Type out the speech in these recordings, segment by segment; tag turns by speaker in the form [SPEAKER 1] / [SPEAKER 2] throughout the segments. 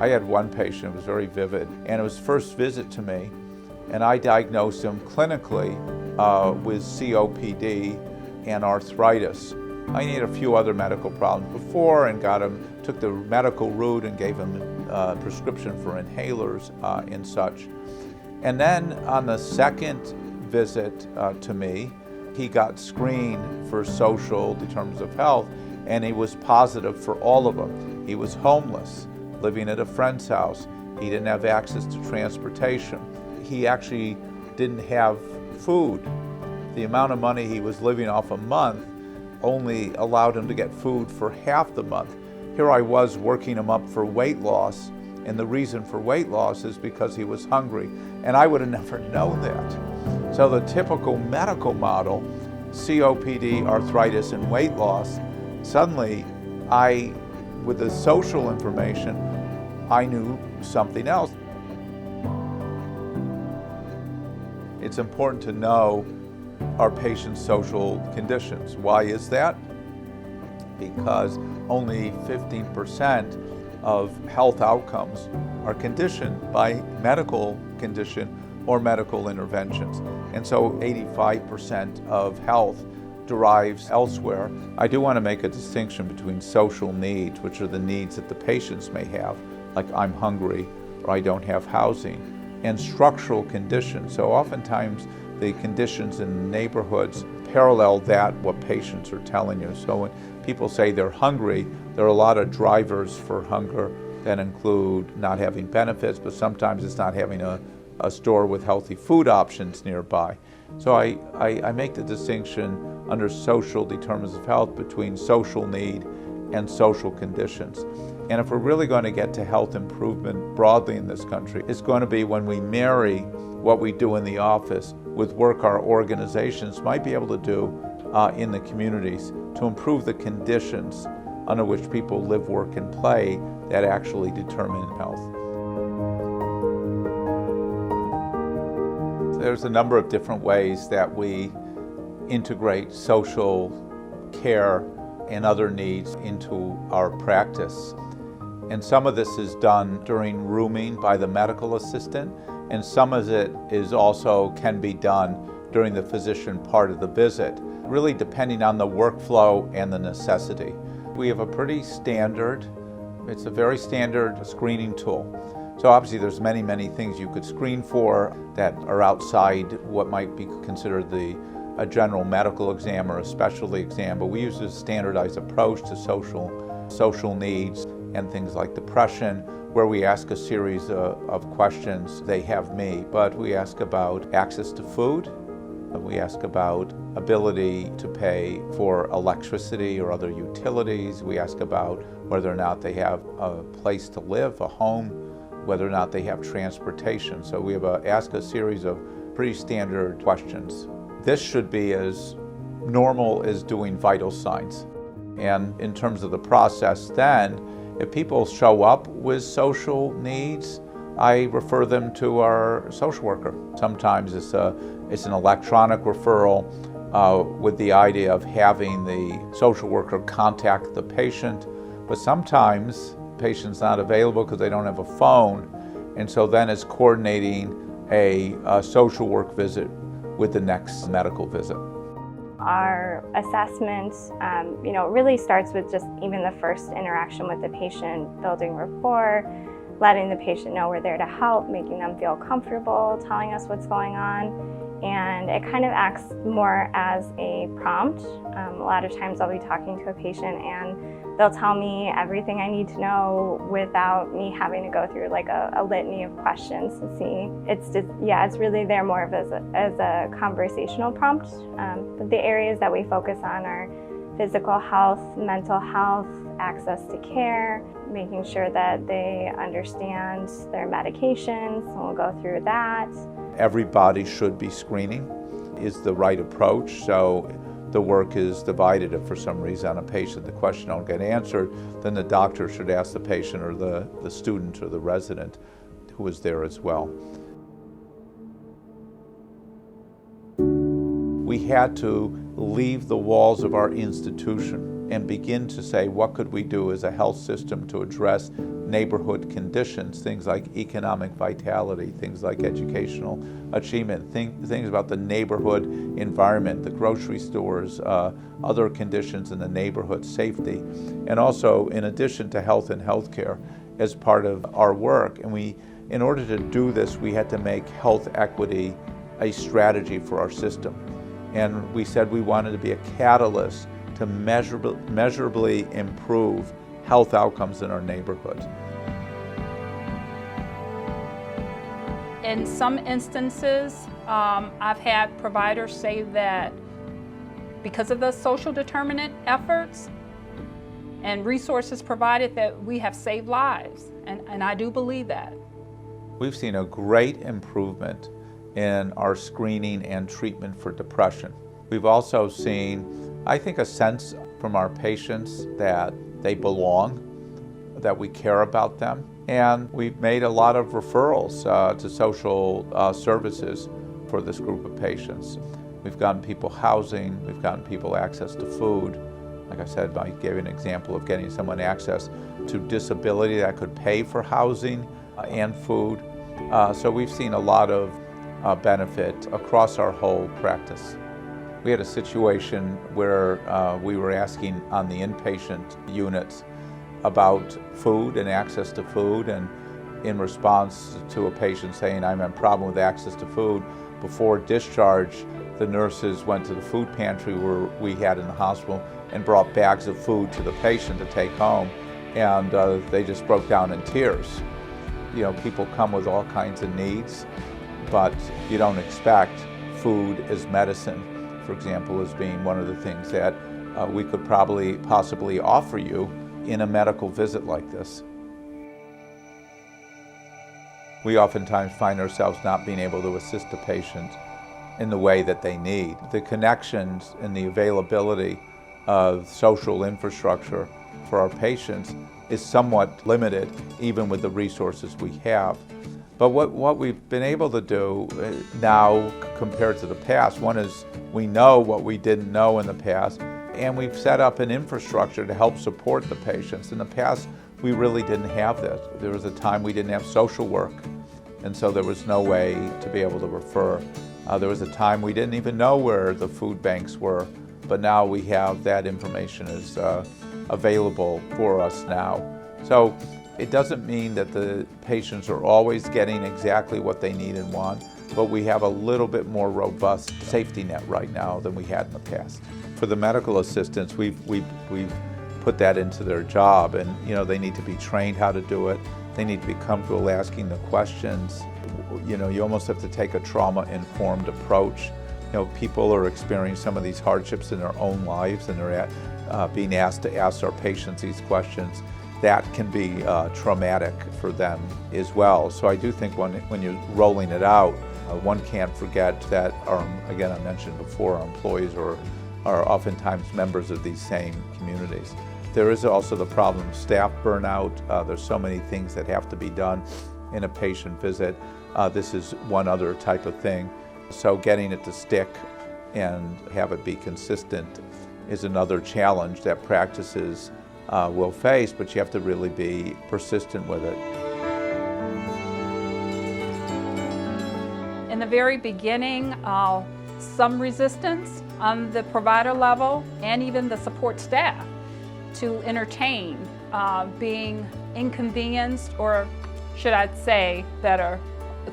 [SPEAKER 1] I had one patient, it was very vivid, and it was first visit to me, and I diagnosed him clinically with COPD and arthritis. I had a few other medical problems before and took the medical route and gave him a prescription for inhalers and such. And then on the second visit to me, he got screened for social determinants of health, and he was positive for all of them. He was homeless, living at a friend's house. He didn't have access to transportation. He actually didn't have food. The amount of money he was living off a month only allowed him to get food for half the month. Here I was working him up for weight loss, and the reason for weight loss is because he was hungry, and I would have never known that. So the typical medical model, COPD, arthritis, and weight loss, suddenly with the social information, I knew something else. It's important to know our patients' social conditions. Why is that? Because only 15% of health outcomes are conditioned by medical condition or medical interventions. And so 85% of health derives elsewhere. I do want to make a distinction between social needs, which are the needs that the patients may have, like I'm hungry or I don't have housing, and structural conditions. So oftentimes the conditions in neighborhoods parallel what patients are telling you. So when people say they're hungry, there are a lot of drivers for hunger that include not having benefits, but sometimes it's not having a store with healthy food options nearby. So I make the distinction under social determinants of health between social need and social conditions. And if we're really going to get to health improvement broadly in this country, it's going to be when we marry what we do in the office with work our organizations might be able to do in the communities to improve the conditions under which people live, work, and play that actually determine health. There's a number of different ways that we integrate social care and other needs into our practice. And some of this is done during rooming by the medical assistant, and some of it can be done during the physician part of the visit, really depending on the workflow and the necessity. We have a it's a very standard screening tool. So obviously there's many things you could screen for that are outside what might be considered a general medical exam or a specialty exam, but we use a standardized approach to social needs and things like depression, where we ask a series of questions. They have me, but we ask about access to food, we ask about ability to pay for electricity or other utilities, we ask about whether or not they have a place to live, a home, whether or not they have transportation. So we ask a series of pretty standard questions. This should be as normal as doing vital signs. And in terms of the process then, if people show up with social needs, I refer them to our social worker. Sometimes it's an electronic referral with the idea of having the social worker contact the patient, but sometimes the patient's not available because they don't have a phone, and so then it's coordinating a social work visit with the next medical visit.
[SPEAKER 2] Our assessment, really starts with just even the first interaction with the patient, building rapport, letting the patient know we're there to help, making them feel comfortable, telling us what's going on. And it kind of acts more as a prompt. A lot of times I'll be talking to a patient and they'll tell me everything I need to know without me having to go through like a litany of questions to see. It's really there more of as a conversational prompt. But the areas that we focus on are physical health, mental health, access to care, making sure that they understand their medications, and we'll go through that.
[SPEAKER 1] Everybody should be screening is the right approach. So the work is divided. If for some reason on a patient the question don't get answered, then the doctor should ask the patient or the student or the resident who is there as well. We had to leave the walls of our institution and begin to say, what could we do as a health system to address neighborhood conditions, things like economic vitality, things like educational achievement, things about the neighborhood environment, the grocery stores, other conditions in the neighborhood, safety, and also in addition to health and healthcare as part of our work. And in order to do this, we had to make health equity a strategy for our system. And we said we wanted to be a catalyst to measurably improve health outcomes in our neighborhoods.
[SPEAKER 3] In some instances, I've had providers say that because of the social determinant efforts and resources provided, that we have saved lives, and I do believe that.
[SPEAKER 1] We've seen a great improvement in our screening and treatment for depression. We've also seen, I think, a sense from our patients that they belong, that we care about them, and we've made a lot of referrals to social services for this group of patients. We've gotten people housing, we've gotten people access to food. Like I said, I gave an example of getting someone access to disability that could pay for housing and food. So we've seen a lot of benefit across our whole practice. We had a situation where we were asking on the inpatient units about food and access to food, and in response to a patient saying, I'm having a problem with access to food, before discharge, the nurses went to the food pantry where we had in the hospital and brought bags of food to the patient to take home, and they just broke down in tears. You know, people come with all kinds of needs, but you don't expect food as medicine, for example, as being one of the things that we could possibly offer you in a medical visit like this. We oftentimes find ourselves not being able to assist a patient in the way that they need. The connections and the availability of social infrastructure for our patients is somewhat limited, even with the resources we have. But what we've been able to do now compared to the past, one is we know what we didn't know in the past, and we've set up an infrastructure to help support the patients. In the past, we really didn't have this. There was a time we didn't have social work, and so there was no way to be able to refer. There was a time we didn't even know where the food banks were, but now we have that information is available for us now. So it doesn't mean that the patients are always getting exactly what they need and want, but we have a little bit more robust safety net right now than we had in the past. For the medical assistants, we've put that into their job, and they need to be trained how to do it. They need to be comfortable asking the questions. You almost have to take a trauma-informed approach. People are experiencing some of these hardships in their own lives, and they're being asked to ask our patients these questions. That can be traumatic for them as well. So I do think when you're rolling it out, one can't forget that, again, I mentioned before, our employees are oftentimes members of these same communities. There is also the problem of staff burnout. There's so many things that have to be done in a patient visit. This is one other type of thing. So getting it to stick and have it be consistent is another challenge that practices will face, but you have to really be persistent with it.
[SPEAKER 3] In the very beginning, some resistance on the provider level and even the support staff to entertain being inconvenienced, or should I say better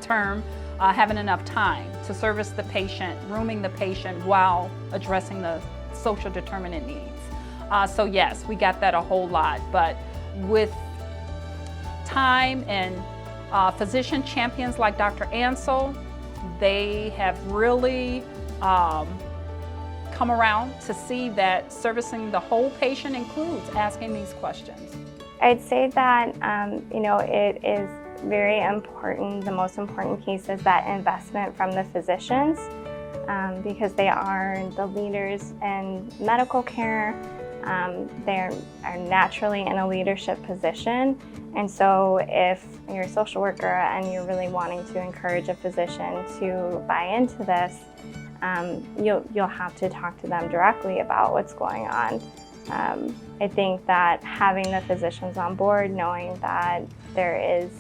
[SPEAKER 3] term, having enough time to service the patient, rooming the patient while addressing the social determinant needs. So yes, we got that a whole lot, but with time and physician champions like Dr. Ansel, they have really come around to see that servicing the whole patient includes asking these questions.
[SPEAKER 2] I'd say that it is very important. The most important piece is that investment from the physicians, because they are the leaders in medical care. They are naturally in a leadership position, and so if you're a social worker and you're really wanting to encourage a physician to buy into this, you'll have to talk to them directly about what's going on. I think that having the physicians on board, knowing that there is,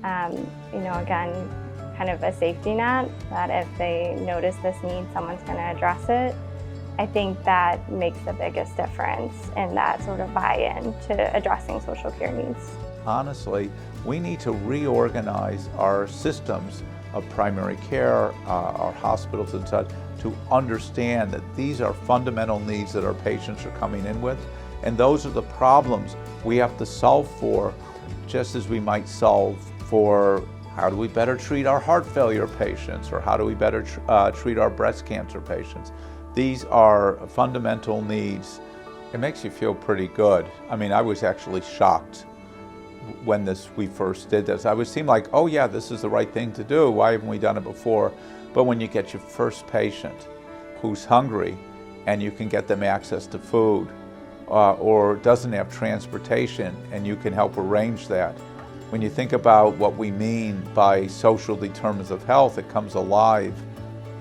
[SPEAKER 2] again, kind of a safety net, that if they notice this need, someone's going to address it. I think that makes the biggest difference in that sort of buy-in to addressing social care needs.
[SPEAKER 1] Honestly, we need to reorganize our systems of primary care, our hospitals and such, to understand that these are fundamental needs that our patients are coming in with, and those are the problems we have to solve for, just as we might solve for how do we better treat our heart failure patients, or how do we better treat our breast cancer patients. These are fundamental needs. It makes you feel pretty good. I mean, I was actually shocked when we first did this. It seemed like, oh yeah, this is the right thing to do. Why haven't we done it before? But when you get your first patient who's hungry and you can get them access to food, or doesn't have transportation, and you can help arrange that. When you think about what we mean by social determinants of health, it comes alive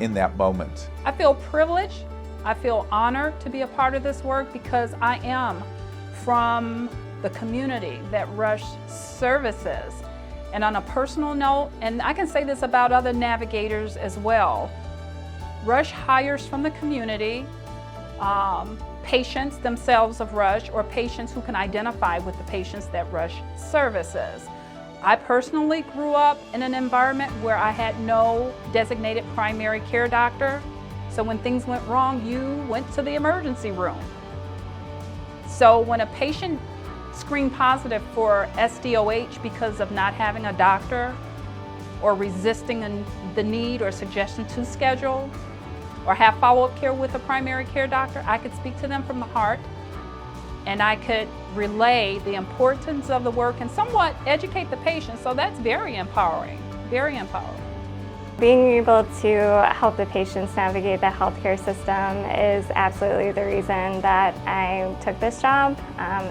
[SPEAKER 1] in that moment.
[SPEAKER 3] I feel privileged. I feel honored to be a part of this work because I am from the community that Rush services. And on a personal note, and I can say this about other navigators as well, Rush hires from the community patients themselves of Rush, or patients who can identify with the patients that Rush services. I personally grew up in an environment where I had no designated primary care doctor. So when things went wrong, you went to the emergency room. So when a patient screened positive for SDOH because of not having a doctor, or resisting the need or suggestion to schedule, or have follow-up care with a primary care doctor, I could speak to them from the heart, and I could relay the importance of the work and somewhat educate the patient. So that's very empowering, very empowering.
[SPEAKER 2] Being able to help the patients navigate the healthcare system is absolutely the reason that I took this job.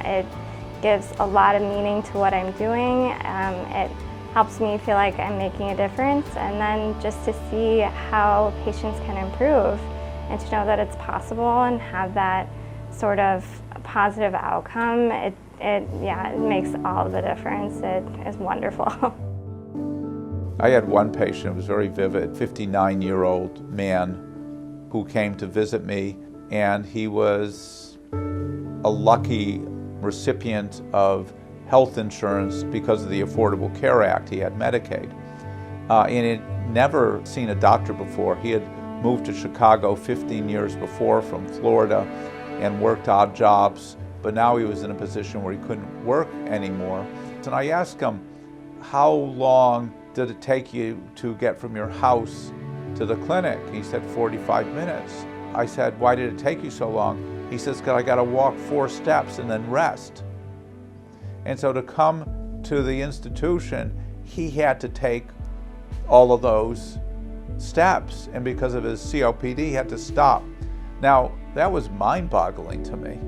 [SPEAKER 2] It gives a lot of meaning to what I'm doing. It helps me feel like I'm making a difference, and then just to see how patients can improve and to know that it's possible and have that sort of positive outcome, it makes all the difference. It is wonderful.
[SPEAKER 1] I had one patient, it was very vivid, 59-year-old man who came to visit me, and he was a lucky recipient of health insurance because of the Affordable Care Act. He had Medicaid. And he had never seen a doctor before. He had moved to Chicago 15 years before from Florida and worked odd jobs, but now he was in a position where he couldn't work anymore. And I asked him, how long did it take you to get from your house to the clinic? He said 45 minutes. I said, why did it take you so long? He says, because I got to walk 4 steps and then rest. And so to come to the institution, he had to take all of those steps, and because of his COPD, he had to stop. Now, that was mind-boggling to me.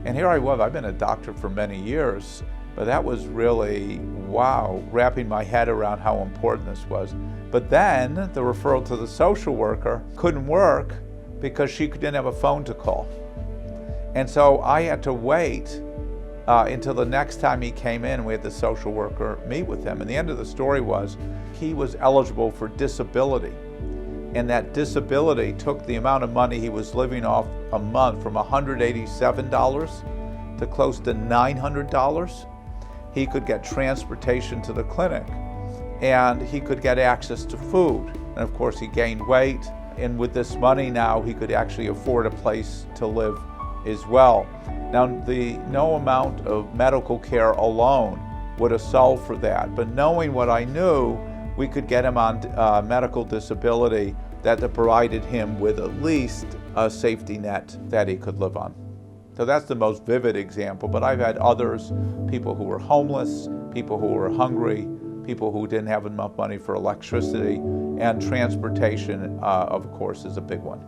[SPEAKER 1] And here I was, I've been a doctor for many years, but that was really, wow, wrapping my head around how important this was. But then the referral to the social worker couldn't work because she didn't have a phone to call. And so I had to wait until the next time he came in. We had the social worker meet with him. And the end of the story was he was eligible for disability. And that disability took the amount of money he was living off a month from $187 to close to $900. He could get transportation to the clinic, and he could get access to food. And of course he gained weight, and with this money now he could actually afford a place to live as well. Now, no amount of medical care alone would have solved for that, but knowing what I knew, we could get him on medical disability that provided him with at least a safety net that he could live on. So that's the most vivid example, but I've had others, people who were homeless, people who were hungry, people who didn't have enough money for electricity, and transportation, of course, is a big one.